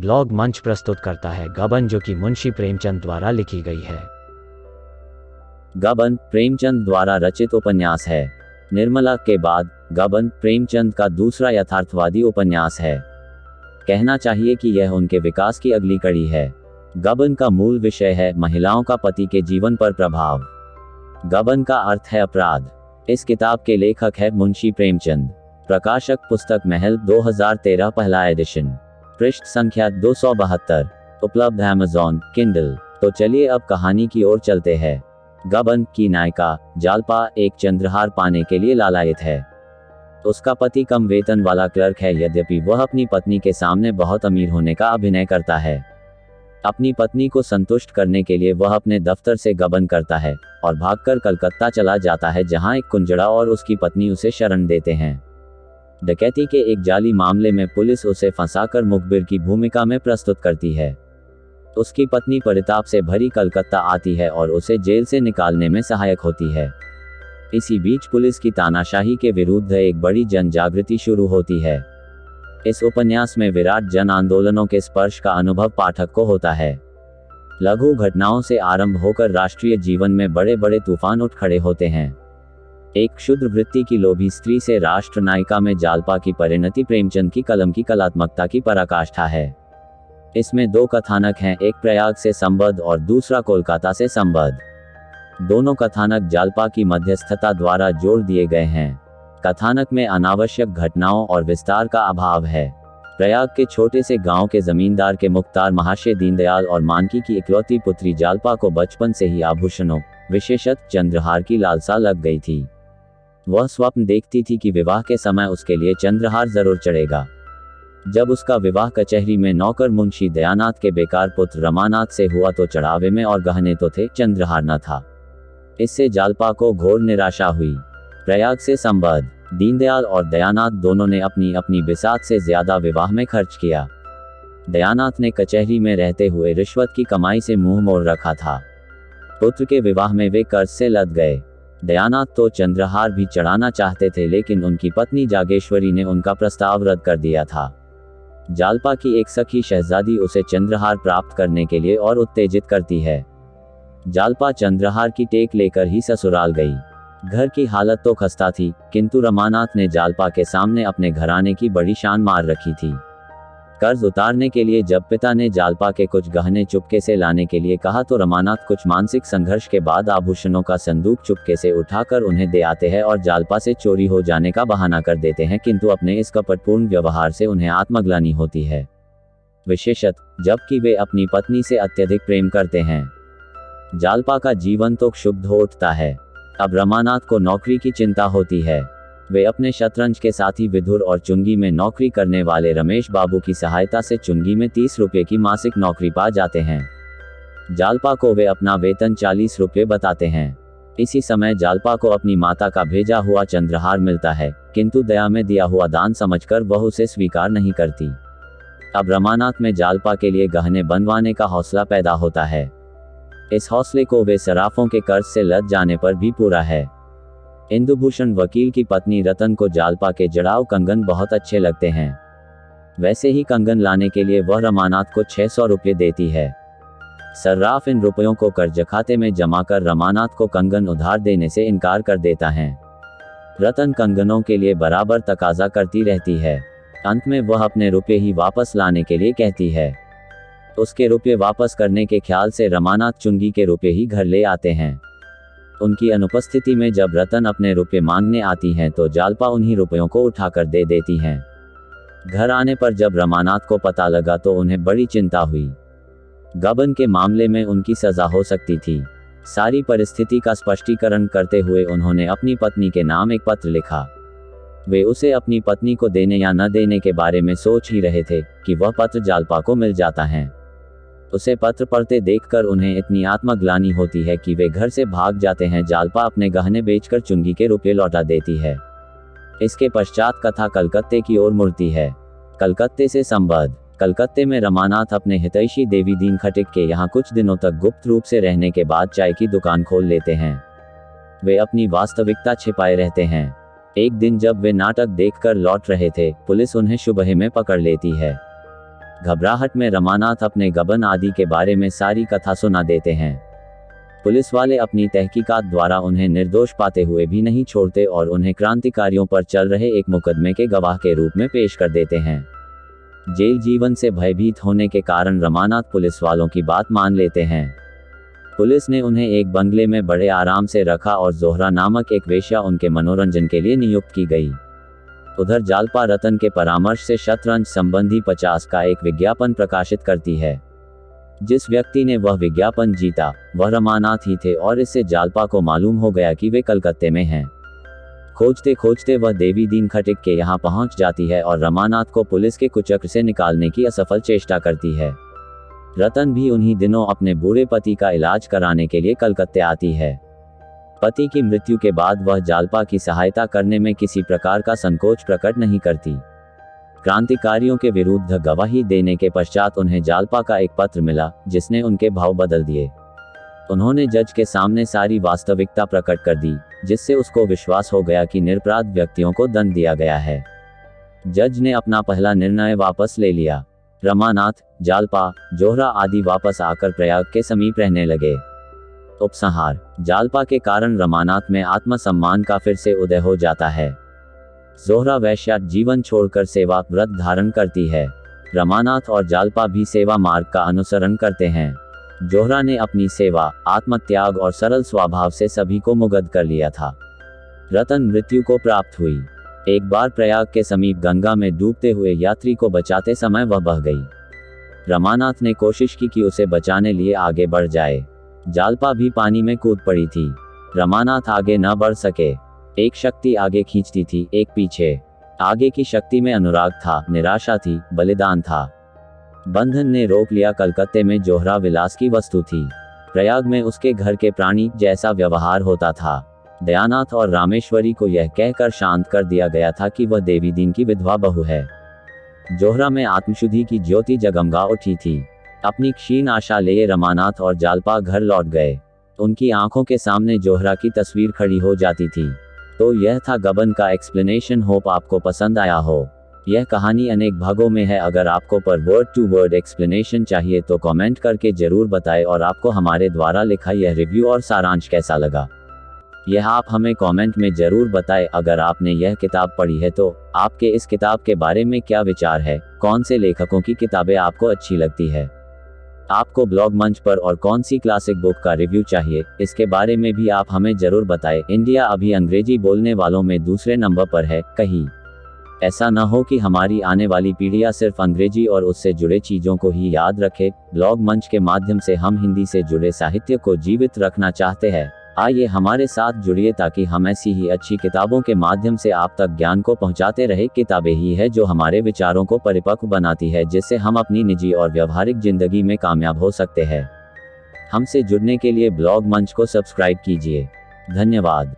Blog मंच प्रस्तुत करता है गबन, जो कि मुंशी प्रेमचंद द्वारा लिखी गई है। गबन प्रेमचंद द्वारा रचित उपन्यास है। निर्मला के बाद गबन प्रेमचंद का दूसरा यथार्थवादी उपन्यास है। कहना चाहिए कि यह उनके विकास की अगली कड़ी है। गबन का मूल विषय है महिलाओं का पति के जीवन पर प्रभाव। गबन का अर्थ है अपराध। इस किताब के लेखक है मुंशी प्रेमचंद। प्रकाशक पुस्तक महल 2013 पहला एडिशन। पृष्ठ संख्या 272। उपलब्ध अमेज़न किंडल। तो चलिए अब कहानी की ओर चलते हैं। गबन की नायिका जालपा एक चंद्रहार पाने के लिए लालायित है। उसका पति कम वेतन वाला क्लर्क है, यद्यपि वह अपनी पत्नी के सामने बहुत अमीर होने का अभिनय करता है। अपनी पत्नी को संतुष्ट करने के लिए वह अपने दफ्तर से गबन करता है और भागकर कलकत्ता चला जाता है, जहां एक कुंजड़ा और उसकी पत्नी उसे शरण देते हैं। डकैती के एक जाली मामले में पुलिस उसे फंसाकर मुखबिर की भूमिका में प्रस्तुत करती है। उसकी पत्नी परिताप से भरी कलकत्ता आती है और उसे जेल से निकालने में सहायक होती है। इसी बीच पुलिस की तानाशाही के विरुद्ध एक बड़ी जन जागृति शुरू होती है। इस उपन्यास में विराट जन आंदोलनों के स्पर्श का अनुभव पाठक को होता है। लघु घटनाओं से आरंभ होकर राष्ट्रीय जीवन में बड़े बड़े तूफान उठ खड़े होते हैं। एक क्षुद्र वृत्ति की लोभी स्त्री से राष्ट्र नायिका में जालपा की परिणति प्रेमचंद की कलम की कलात्मकता की पराकाष्ठा है। इसमें दो कथानक हैं, एक प्रयाग से संबद्ध और दूसरा कोलकाता से संबद्ध। दोनों कथानक जालपा की मध्यस्थता द्वारा जोड़ दिए गए हैं। कथानक में अनावश्यक घटनाओं और विस्तार का अभाव है। प्रयाग के छोटे से गांव के जमींदार के मुख्तार महाशय दीनदयाल और मानकी की इकलौती पुत्री जालपा को बचपन से ही आभूषणों, विशेषतः चंद्रहार की लालसा लग गई थी। वह स्वप्न देखती थी कि विवाह के समय उसके लिए चंद्रहार जरूर चढ़ेगा। जब उसका विवाह कचहरी में नौकर मुंशी दयानाथ के बेकार पुत्र रमानाथ से हुआ तो चढ़ावे में और गहने तो थे, चंद्रहार न था। इससे जालपा को घोर निराशा हुई। प्रयाग से संबद्ध दीनदयाल और दयानाथ दोनों ने अपनी अपनी बिसात से ज्यादा विवाह में खर्च किया। दयानाथ ने कचहरी में रहते हुए रिश्वत की कमाई से मुंह मोड़ रखा था। पुत्र के विवाह में वे कर्ज से लद गए। दयानाथ तो चंद्रहार भी चढ़ाना चाहते थे, लेकिन उनकी पत्नी जागेश्वरी ने उनका प्रस्ताव रद्द कर दिया था। जालपा की एक सखी शहजादी उसे चंद्रहार प्राप्त करने के लिए और उत्तेजित करती है। जालपा चंद्रहार की टेक लेकर ही ससुराल गई। घर की हालत तो खस्ता थी, किंतु रमानाथ ने जालपा के सामने अपने घराने की बड़ी शान मार रखी थी। कर्ज उतारने के लिए जब पिता ने जालपा के कुछ गहने चुपके से लाने के लिए कहा तो रमानाथ कुछ मानसिक संघर्ष के बाद आभूषणों का संदूक चुपके से उठाकर उन्हें दे आते हैं और जालपा से चोरी हो जाने का बहाना कर देते हैं, किंतु अपने इस कपटपूर्ण व्यवहार से उन्हें आत्मग्लानि होती है, विशेषतः जबकि वे अपनी पत्नी से अत्यधिक प्रेम करते हैं। जालपा का जीवन तो क्षुब्ध हो उठता है। अब रमानाथ को नौकरी की चिंता होती है। वे अपने शतरंज के साथी विधुर और चुंगी में नौकरी करने वाले रमेश बाबू की सहायता से चुंगी में 30 रुपये की मासिक नौकरी पा जाते हैं। जालपा को वे अपना वेतन 40 रुपये बताते हैं। इसी समय जालपा को अपनी माता का भेजा हुआ चंद्रहार मिलता है, किंतु दया में दिया हुआ दान समझकर वह उसे स्वीकार नहीं करती। अब रमानाथ में जालपा के लिए गहने बनवाने का हौसला पैदा होता है। इस हौसले को वे सराफों के कर्ज से लद जाने पर भी पूरा है। इंदुभूषण वकील की पत्नी रतन को जालपा के जड़ाऊ कंगन बहुत अच्छे लगते हैं। वैसे ही कंगन लाने के लिए वह रमानाथ को 600 रुपये देती है। सर्राफ इन रुपयों को कर्ज खाते में जमा कर रमानाथ को कंगन उधार देने से इनकार कर देता है। रतन कंगनों के लिए बराबर तकाजा करती रहती है। अंत में वह अपने रुपये ही वापस लाने के लिए कहती है। उसके रुपये वापस करने के ख्याल से रमानाथ चुंगी के रुपये ही घर ले आते हैं। उनकी अनुपस्थिति में जब रतन अपने रुपये मांगने आती हैं तो जालपा उन्हीं रुपयों को उठाकर दे देती हैं। घर आने पर जब रमानाथ को पता लगा तो उन्हें बड़ी चिंता हुई। गबन के मामले में उनकी सजा हो सकती थी। सारी परिस्थिति का स्पष्टीकरण करते हुए उन्होंने अपनी पत्नी के नाम एक पत्र लिखा। वे उसे अपनी पत्नी को देने या न देने के बारे में सोच ही रहे थे कि वह पत्र जालपा को मिल जाता है। उसे पत्र पढ़ते देखकर उन्हें इतनी आत्मग्लानि होती है कि वे घर से भाग जाते हैं। जालपा अपने गहने बेचकर चुंगी के रुपये लौटा देती है। इसके पश्चात कथा कलकत्ते की ओर मुड़ती है। कलकत्ते से संबद्ध कलकत्ते में रमानाथ अपने हितैषी देवी दीन खटिक के यहाँ कुछ दिनों तक गुप्त रूप से रहने के बाद चाय की दुकान खोल लेते हैं। वे अपनी वास्तविकता छिपाए रहते हैं। एक दिन जब वे नाटक देखकर लौट रहे थे, पुलिस उन्हें सुबह में पकड़ लेती है। घबराहट में रमानाथ अपने गबन आदि के बारे में सारी कथा सुना देते हैं। पुलिस वाले अपनी तहकीकात द्वारा उन्हें निर्दोष पाते हुए भी नहीं छोड़ते और उन्हें क्रांतिकारियों पर चल रहे एक मुकदमे के गवाह के रूप में पेश कर देते हैं। जेल जीवन से भयभीत होने के कारण रमानाथ पुलिस वालों की बात मान लेते हैं। पुलिस ने उन्हें एक बंगले में बड़े आराम से रखा और जोहरा नामक एक वेश्या उनके मनोरंजन के लिए नियुक्त की गई। उधर जालपा रतन के परामर्श से शतरंज संबंधी 50 का एक विज्ञापन प्रकाशित करती है। जिस व्यक्ति ने वह विज्ञापन जीता वह रमानाथ ही थे और इससे जालपा को मालूम हो गया कि वे कलकत्ते में हैं। खोजते खोजते वह देवी दीन खटिक के यहाँ पहुंच जाती है और रमानाथ को पुलिस के कुचक्र से निकालने की असफल चेष्टा करती है। रतन भी उन्हीं दिनों अपने बूढ़े पति का इलाज कराने के लिए कलकत्ते आती है। पति की मृत्यु के बाद वह जालपा की सहायता करने में किसी प्रकार का संकोच प्रकट नहीं करती। क्रांतिकारियों के विरुद्ध गवाही देने के पश्चात उन्हें जालपा का एक पत्र मिला जिसने उनके भाव बदल दिए। उन्होंने जज के सामने सारी वास्तविकता प्रकट कर दी, जिससे उसको विश्वास हो गया कि निरपराध व्यक्तियों को दंड दिया गया है। जज ने अपना पहला निर्णय वापस ले लिया। रमानाथ, जालपा, जोहरा आदि वापस आकर प्रयाग के समीप रहने लगे। उपसंहार: जालपा के कारण रमानाथ में आत्मसम्मान का फिर से उदय हो जाता है। जोहरा वैश्या जीवन छोड़कर सेवा व्रत धारण करती है। रमानाथ और जालपा भी सेवा मार्ग का अनुसरण करते हैं। जोहरा ने अपनी सेवा, आत्मत्याग और सरल स्वभाव से सभी को मुग्ध कर लिया था। रतन मृत्यु को प्राप्त हुई। एक बार प्रयाग के समीप गंगा में डूबते हुए यात्री को बचाते समय वह बह गई। रमानाथ ने कोशिश की कि उसे बचाने लिए आगे बढ़ जाए। जालपा भी पानी में कूद पड़ी थी। रमानाथ आगे न बढ़ सके। एक शक्ति आगे खींचती थी, एक पीछे। आगे की शक्ति में अनुराग था, निराशा थी, बलिदान था। बंधन ने रोक लिया। कलकत्ते में जोहरा विलास की वस्तु थी। प्रयाग में उसके घर के प्राणी जैसा व्यवहार होता था। दयानाथ और रामेश्वरी को यह कहकर शांत कर दिया गया था कि वह देवी दीन की विधवा बहू है। जोहरा में आत्मशुद्धि की ज्योति जगमगा उठी थी। अपनी क्षीण आशा लिए रमानाथ और जालपा घर लौट गए। उनकी आंखों के सामने जोहरा की तस्वीर खड़ी हो जाती थी। तो यह था गबन का एक्सप्लेनेशन। होप आपको पसंद आया हो। यह कहानी अनेक भागों में है। अगर आपको पर वर्ड टू वर्ड एक्सप्लेनेशन चाहिए तो कमेंट करके जरूर बताएं और आपको हमारे द्वारा लिखा यह रिव्यू और सारांश कैसा लगा, यह आप हमें कमेंट में जरूर बताएं। अगर आपने यह किताब पढ़ी है तो आपके इस किताब के बारे में क्या विचार है, कौन से लेखकों की किताबें आपको अच्छी लगती है, आपको ब्लॉग मंच पर और कौन सी क्लासिक बुक का रिव्यू चाहिए, इसके बारे में भी आप हमें जरूर बताएं। इंडिया अभी अंग्रेजी बोलने वालों में दूसरे नंबर पर है। कहीं ऐसा न हो कि हमारी आने वाली पीढ़ियां सिर्फ अंग्रेजी और उससे जुड़े चीजों को ही याद रखे। ब्लॉग मंच के माध्यम से हम हिंदी से जुड़े साहित्य को जीवित रखना चाहते हैं। आइए हमारे साथ जुड़िए ताकि हम ऐसी ही अच्छी किताबों के माध्यम से आप तक ज्ञान को पहुंचाते रहे। किताबें ही है जो हमारे विचारों को परिपक्व बनाती है, जिससे हम अपनी निजी और व्यवहारिक जिंदगी में कामयाब हो सकते हैं। हमसे जुड़ने के लिए ब्लॉग मंच को सब्सक्राइब कीजिए। धन्यवाद।